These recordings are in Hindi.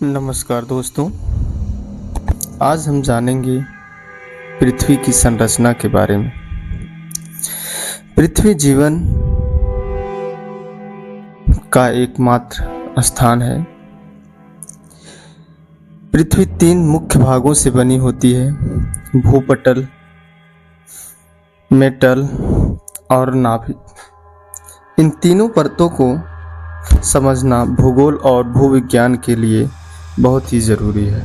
नमस्कार दोस्तों। आज हम जानेंगे पृथ्वी की संरचना के बारे में। पृथ्वी जीवन का एकमात्र स्थान है। पृथ्वी 3 मुख्य भागों से बनी होती है: भूपटल, मेटल और नाभिक। इन तीनों परतों को समझना भूगोल और भूविज्ञान के लिए बहुत ही जरूरी है।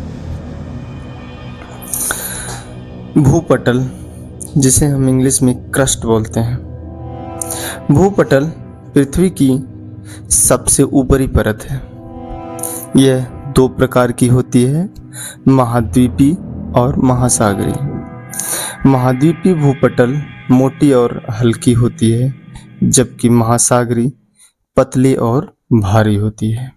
भूपटल, जिसे हम इंग्लिश में क्रस्ट बोलते हैं। भूपटल पृथ्वी की सबसे ऊपरी परत है। यह 2 प्रकार की होती है: महाद्वीपीय और महासागरीय। महाद्वीपीय भूपटल मोटी और हल्की होती है, जबकि महासागरीय पतली और भारी होती है।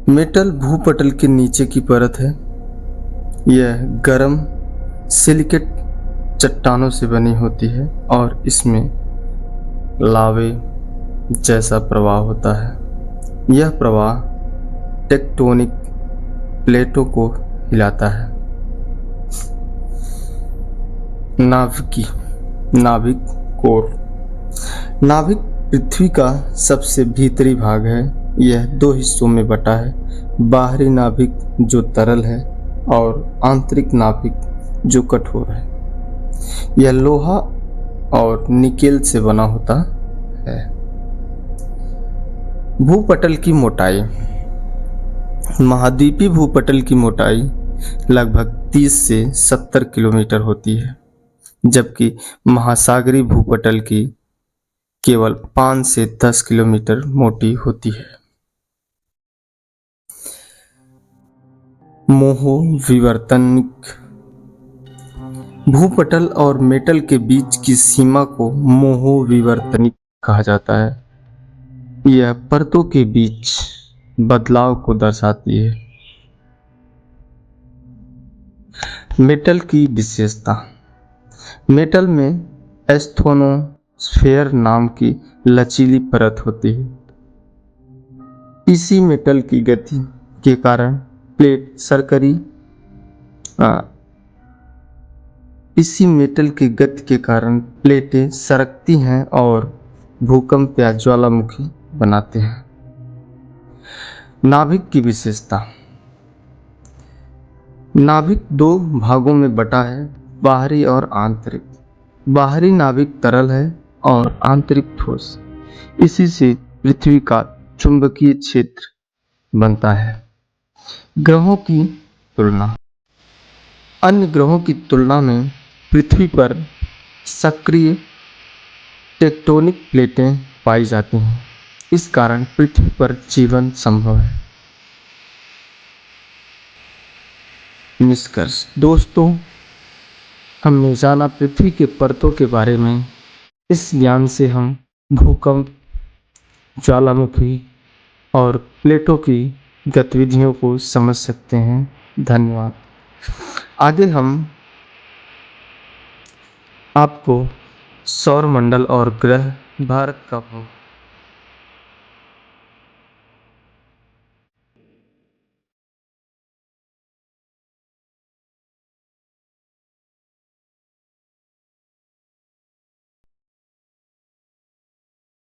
मेटल भूपटल के नीचे की परत है। यह गर्म सिलिकेट चट्टानों से बनी होती है और इसमें लावे जैसा प्रवाह होता है। यह प्रवाह टेक्टोनिक प्लेटों को हिलाता है। नाभिक कोर। नाभिक पृथ्वी का सबसे भीतरी भाग है। यह 2 हिस्सों में बटा है: बाहरी नाभिक जो तरल है और आंतरिक नाभिक जो कठोर है। यह लोहा और निकेल से बना होता है। भूपटल की मोटाई। महाद्वीपीय भूपटल की मोटाई लगभग 30 से 70 किलोमीटर होती है, जबकि महासागरीय भूपटल की केवल 5 से 10 किलोमीटर मोटी होती है। मोहविवर्तनिक। भूपटल और मेटल के बीच की सीमा को मोहविवर्तनिक कहा जाता है। यह परतों के बीच बदलाव को दर्शाती है। मेटल की विशेषता। मेटल में एस्थोनोस्फेयर नाम की लचीली परत होती है। इसी मेटल की गति के कारण प्लेटें सरकती हैं और भूकंप या ज्वालामुखी बनाते हैं। नाभिक की विशेषता। नाभिक 2 भागों में बटा है: बाहरी और आंतरिक। बाहरी नाभिक तरल है और आंतरिक ठोस। इसी से पृथ्वी का चुंबकीय क्षेत्र बनता है। ग्रहों की तुलना। अन्य ग्रहों की तुलना में पृथ्वी पर सक्रिय टेक्टोनिक प्लेटें पाई जाती हैं। इस कारण पृथ्वी पर जीवन संभव है। निष्कर्ष। दोस्तों, हमने जाना पृथ्वी के परतों के बारे में। इस ज्ञान से हम भूकंप, ज्वालामुखी और प्लेटों की गतिविधियों को समझ सकते हैं। धन्यवाद। आगे हम आपको सौर मंडल और ग्रह, भारत का